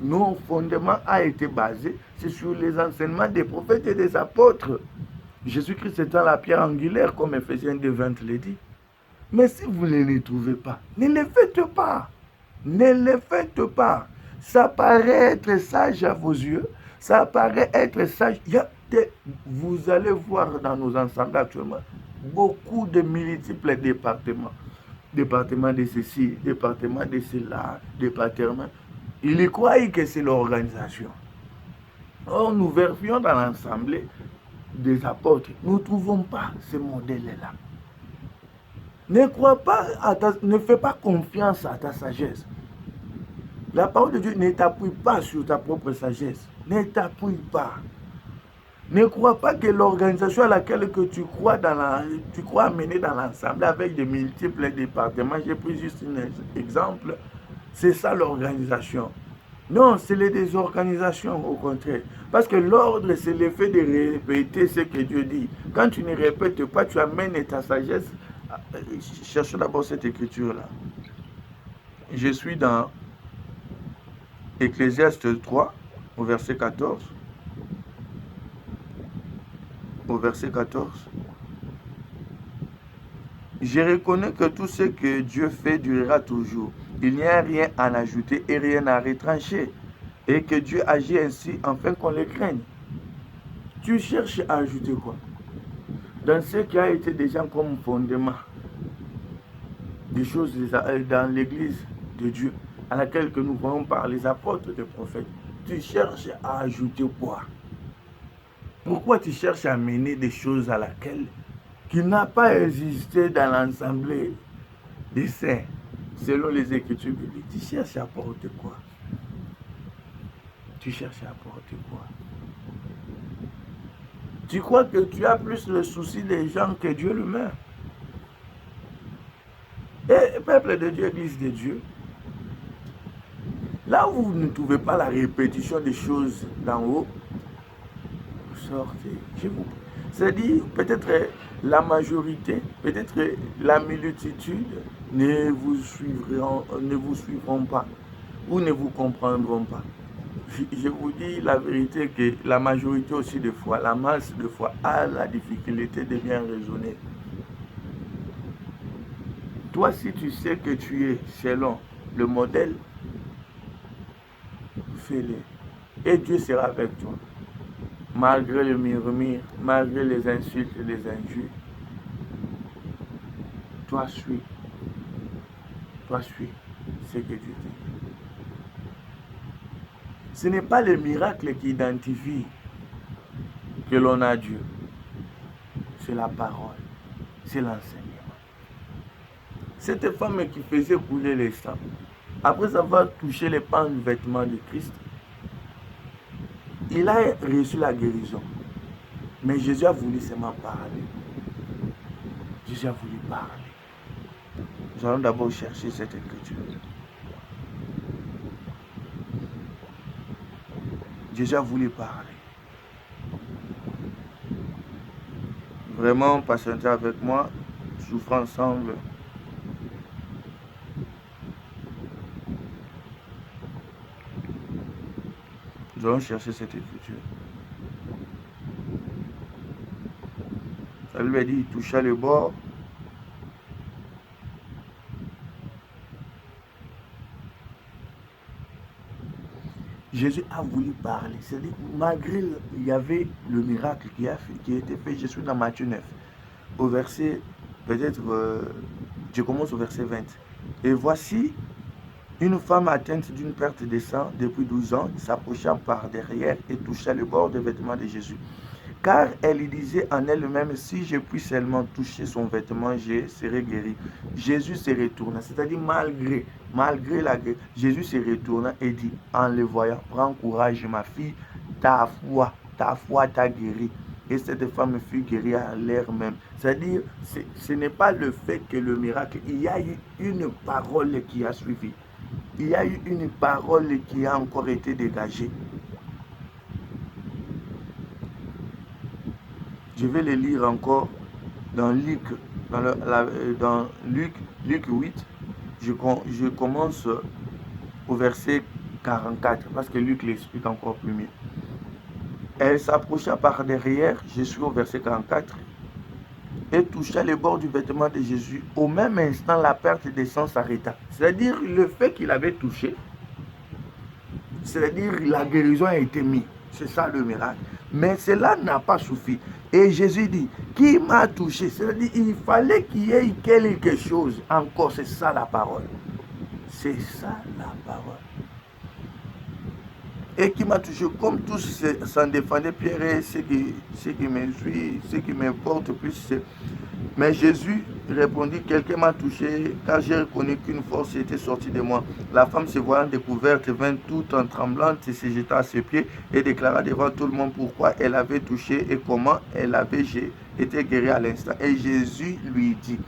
A: nos fondements a été basé sur les enseignements des prophètes et des apôtres. Jésus-Christ étant la pierre angulaire, comme Ephésiens 2:20 le dit. Mais si vous ne les trouvez pas, ne les faites pas. Ne les faites pas. Ça paraît être sage à vos yeux. Ça paraît être sage. Vous allez voir dans nos ensembles actuellement beaucoup de multiples départements. Département de ceci, département de cela, département. Ils croient que c'est l'organisation. Or, nous vérifions dans l'assemblée des apôtres, nous ne trouvons pas ce modèle-là. Ne crois pas, ne fais pas confiance à ta sagesse. La parole de Dieu ne t'appuie pas sur ta propre sagesse. Ne t'appuie pas. Ne crois pas que l'organisation à laquelle que tu crois mener dans l'ensemble avec de multiples départements, j'ai pris juste un exemple, c'est ça l'organisation. Non, c'est les désorganisations au contraire. Parce que l'ordre, c'est l'effet de répéter ce que Dieu dit. Quand tu ne répètes pas, tu amènes ta sagesse. Cherchez d'abord cette écriture-là. Je suis dans Ecclésiaste 3, au verset 14. Au verset 14. Je reconnais que tout ce que Dieu fait durera toujours. Il n'y a rien à ajouter et rien à retrancher. Et que Dieu agit ainsi afin qu'on le craigne. Tu cherches à ajouter quoi? Dans ce qui a été déjà comme fondement des choses dans l'église de Dieu, à laquelle que nous voyons par les apôtres des prophètes, tu cherches à ajouter quoi? Pourquoi tu cherches à mener des choses à laquelle qui n'a pas existé dans l'assemblée des saints, selon les Écritures bibliques? Tu cherches à apporter quoi? Tu cherches à apporter quoi? Tu crois que tu as plus le souci des gens que Dieu lui-même? Et peuple de Dieu, Église de Dieu, là où vous ne trouvez pas la répétition des choses d'en haut, vous sortez. C'est-à-dire, peut-être la majorité, peut-être la multitude ne vous suivront pas ou ne vous comprendront pas. Je vous dis la vérité que la majorité aussi des fois, la masse de fois a la difficulté de bien raisonner. Toi, si tu sais que tu es selon le modèle, fais-le. Et Dieu sera avec toi. Malgré le murmure, malgré les insultes et les injures. Toi, suis. Toi, suis ce que Dieu dit. Ce n'est pas le miracle qui identifie que l'on a Dieu. C'est la parole. C'est l'enseignement. Cette femme qui faisait couler le sang, après avoir touché les pans du vêtement de Christ, il a reçu la guérison. Mais Jésus a voulu seulement parler. Jésus a voulu parler. Nous allons d'abord chercher cette écriture. Jésus a voulu parler. Vraiment, patientez avec moi. Souffrons ensemble. Nous allons chercher cette écriture. Ça lui a dit, il toucha le bord. Jésus a voulu parler. C'est-à-dire, malgré il y avait le miracle qui a été fait, je suis dans Matthieu 9, au verset, peut-être, je commence au verset 20. Et voici, une femme atteinte d'une perte de sang depuis 12 ans s'approcha par derrière et toucha le bord des vêtements de Jésus. Car elle disait en elle-même, si je puis seulement toucher son vêtement, je serai guéri. Jésus se retourna, c'est-à-dire malgré la guerre, Jésus se retourna et dit, en le voyant, prends courage ma fille, ta foi t'a guéri. Et cette femme fut guérie à l'heure même. C'est-à-dire, ce n'est pas le fait que le miracle, il y a eu une parole qui a suivi. Il y a eu une parole qui a encore été dégagée. Je vais le lire encore dans Luc, dans Luc 8. Je commence au verset 44 parce que Luc l'explique encore plus mieux. Elle s'approcha par derrière, je suis au verset 44, et toucha le bord du vêtement de Jésus. Au même instant, la perte de sang s'arrêta. C'est-à-dire le fait qu'il avait touché, c'est-à-dire la guérison a été mise. C'est ça le miracle. Mais cela n'a pas suffi. Et Jésus dit, qui m'a touché? C'est-à-dire il fallait qu'il y ait quelque chose encore. C'est ça la parole. C'est ça la parole. Et qui m'a touché, comme tous s'en défendaient, Pierre, et ceux qui me suivent, ceux qui m'importent plus, Mais Jésus répondit, quelqu'un m'a touché, car j'ai reconnu qu'une force était sortie de moi. La femme, se voyant découverte, vint tout en tremblante et se jeta à ses pieds et déclara devant tout le monde pourquoi elle avait touché et comment elle avait été guérie à l'instant. Et Jésus lui dit,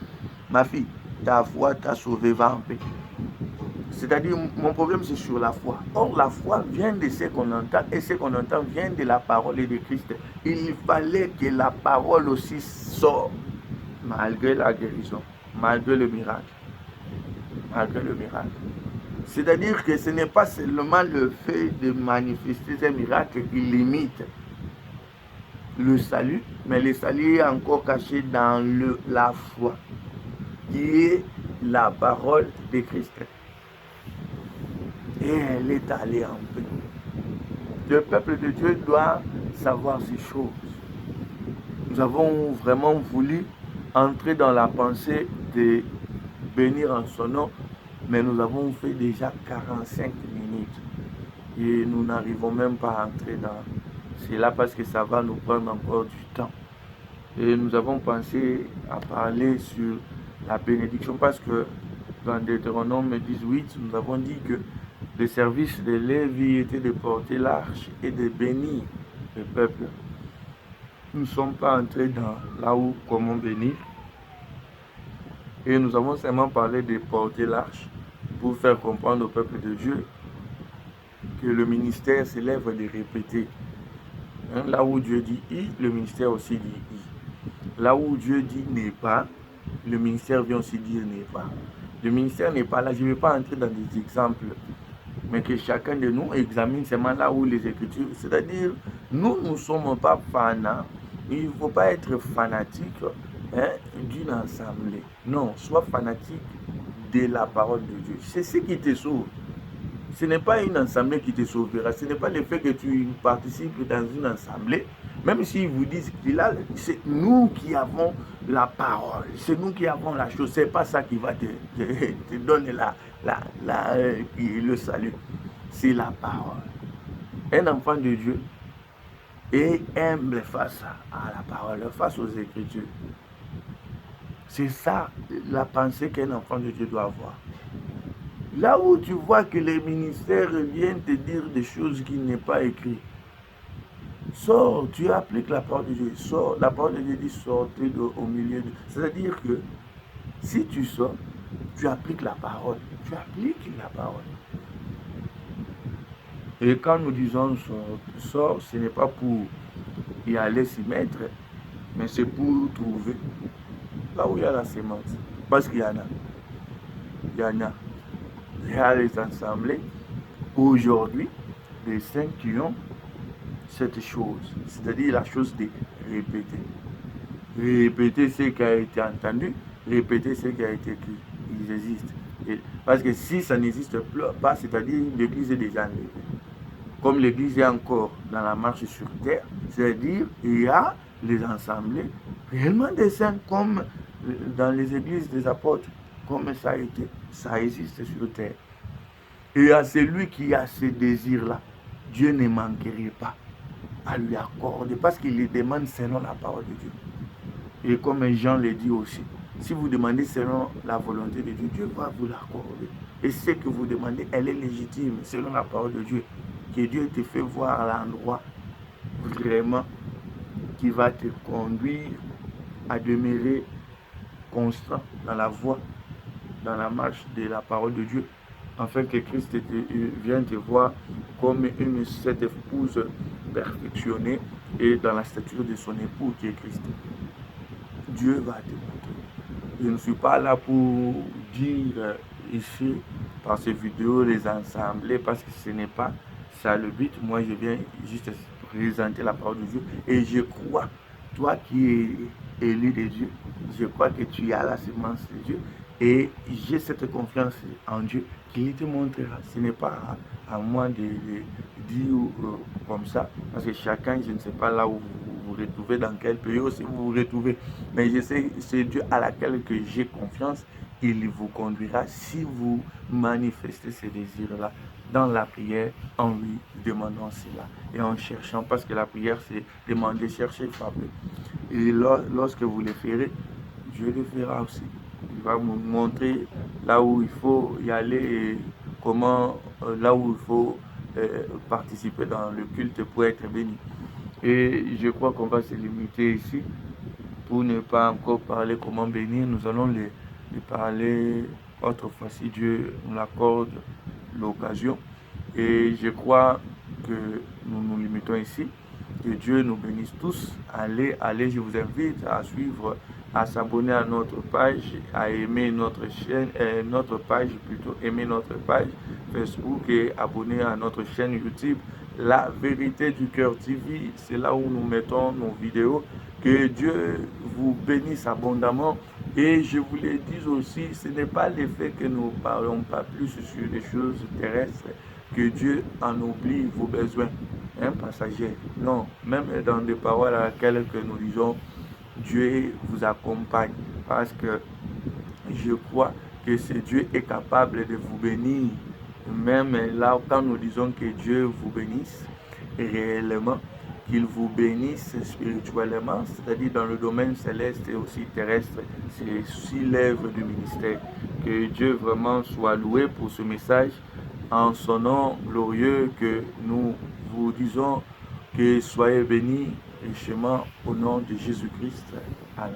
A: ma fille, ta foi t'a sauvée, va en paix. C'est-à-dire, mon problème, c'est sur la foi. Or, la foi vient de ce qu'on entend, et ce qu'on entend vient de la parole de Christ. Il fallait que la parole aussi sorte, malgré la guérison, malgré le miracle. Malgré le miracle. C'est-à-dire que ce n'est pas seulement le fait de manifester ces miracles qui limite le salut, mais le salut est encore caché dans la foi, qui est la parole de Christ. Et elle est allée en paix. Le peuple de Dieu doit savoir ces choses. Nous avons vraiment voulu entrer dans la pensée de bénir en son nom, mais nous avons fait déjà 45 minutes et nous n'arrivons même pas à entrer dans cela parce que ça va nous prendre encore du temps. Et nous avons pensé à parler sur la bénédiction parce que dans Deutéronome 18, nous avons dit que le service de Lévi était de porter l'arche et de bénir le peuple. Nous ne sommes pas entrés dans là où comment bénir. Et nous avons seulement parlé de porter l'arche pour faire comprendre au peuple de Dieu que le ministère s'élève de répéter. Là où Dieu dit I, le ministère aussi dit I. Là où Dieu dit n'est pas, le ministère vient aussi dire n'est pas. Le ministère n'est pas là, je ne vais pas entrer dans des exemples, mais que chacun de nous examine seulement là où les Écritures, c'est-à-dire, nous ne sommes pas fanats, il ne faut pas être fanatique d'une assemblée. Non, sois fanatique de la parole de Dieu. C'est ce qui te sauve. Ce n'est pas une assemblée qui te sauvera. Ce n'est pas le fait que tu participes dans une assemblée. Même s'ils vous disent que là, c'est nous qui avons la parole. C'est nous qui avons la chose. Ce n'est pas ça qui va te donner le salut. C'est la parole. Un enfant de Dieu est humble face à la parole, face aux Écritures. C'est ça la pensée qu'un enfant de Dieu doit avoir. Là où tu vois que les ministères viennent te dire des choses qui n'est pas écrites, sors, tu appliques la parole de Dieu. Sors, la parole de Dieu dit sortez au milieu de... C'est-à-dire que si tu sors, tu appliques la parole. Tu appliques la parole. Et quand nous disons sors, ce n'est pas pour y aller s'y mettre, mais c'est pour trouver là où il y a la sémence. Parce qu'il y en a. Il y en a. Il y a les assemblées aujourd'hui, des saints qui ont cette chose, c'est-à-dire la chose de répéter. Répéter ce qui a été entendu, répéter ce qui a été écrit. Ils existent. Parce que si ça n'existe pas, c'est-à-dire l'Église est déjà enlevée. Comme l'Église est encore dans la marche sur terre, c'est-à-dire il y a les assemblées réellement des saints comme dans les églises des apôtres, comme ça a été, ça existe sur terre. Et à celui qui a ce désir-là, Dieu ne manquerait pas à lui accorder, parce qu'il les demande selon la parole de Dieu. Et comme Jean le dit aussi, si vous demandez selon la volonté de Dieu, Dieu va vous l'accorder. Et ce que vous demandez, elle est légitime selon la parole de Dieu. Que Dieu te fait voir l'endroit vraiment qui va te conduire à demeurer constant dans la voie, dans la marche de la parole de Dieu, afin que Christ vienne te voir comme cette épouse perfectionnée et dans la stature de son époux qui est Christ. Dieu va te montrer. Je ne suis pas là pour dire ici par ces vidéos les assemblées parce que ce n'est pas ça le but. Moi je viens juste présenter la parole de Dieu et je crois, toi qui es élu de Dieu, je crois que tu as la semence de Dieu et j'ai cette confiance en Dieu qu'il te montrera. Ce n'est pas à moi de dire comme ça parce que chacun, je ne sais pas là où vous vous retrouvez, dans quel pays aussi vous vous retrouvez, mais je sais c'est Dieu à laquelle que j'ai confiance. Il vous conduira si vous manifestez ces désirs-là dans la prière en lui demandant cela et en cherchant, parce que la prière c'est demander, chercher, frapper. Et lorsque vous le ferez, Dieu le fera aussi. Il va nous montrer là où il faut y aller et comment, là où il faut participer dans le culte pour être béni. Et je crois qu'on va se limiter ici pour ne pas encore parler comment bénir. Nous allons les parler autrefois si Dieu nous l'accorde l'occasion. Et je crois que nous nous limitons ici. Que Dieu nous bénisse tous. Allez, je vous invite à suivre, à s'abonner à notre page, à aimer notre chaîne, notre page plutôt, aimer notre page Facebook et abonner à notre chaîne YouTube. La vérité du cœur TV, c'est là où nous mettons nos vidéos. Que Dieu vous bénisse abondamment. Et je vous le dis aussi, ce n'est pas le fait que nous ne parlons pas plus sur les choses terrestres, que Dieu en oublie vos besoins passagers. Non, même dans des paroles à laquelle que nous disons, Dieu vous accompagne. Parce que je crois que ce Dieu est capable de vous bénir. Même là, quand nous disons que Dieu vous bénisse réellement, qu'il vous bénisse spirituellement, c'est-à-dire dans le domaine céleste et aussi terrestre, c'est aussi l'œuvre du ministère. Que Dieu vraiment soit loué pour ce message. En son nom glorieux que nous vous disons que soyez bénis richement au nom de Jésus-Christ. Amen.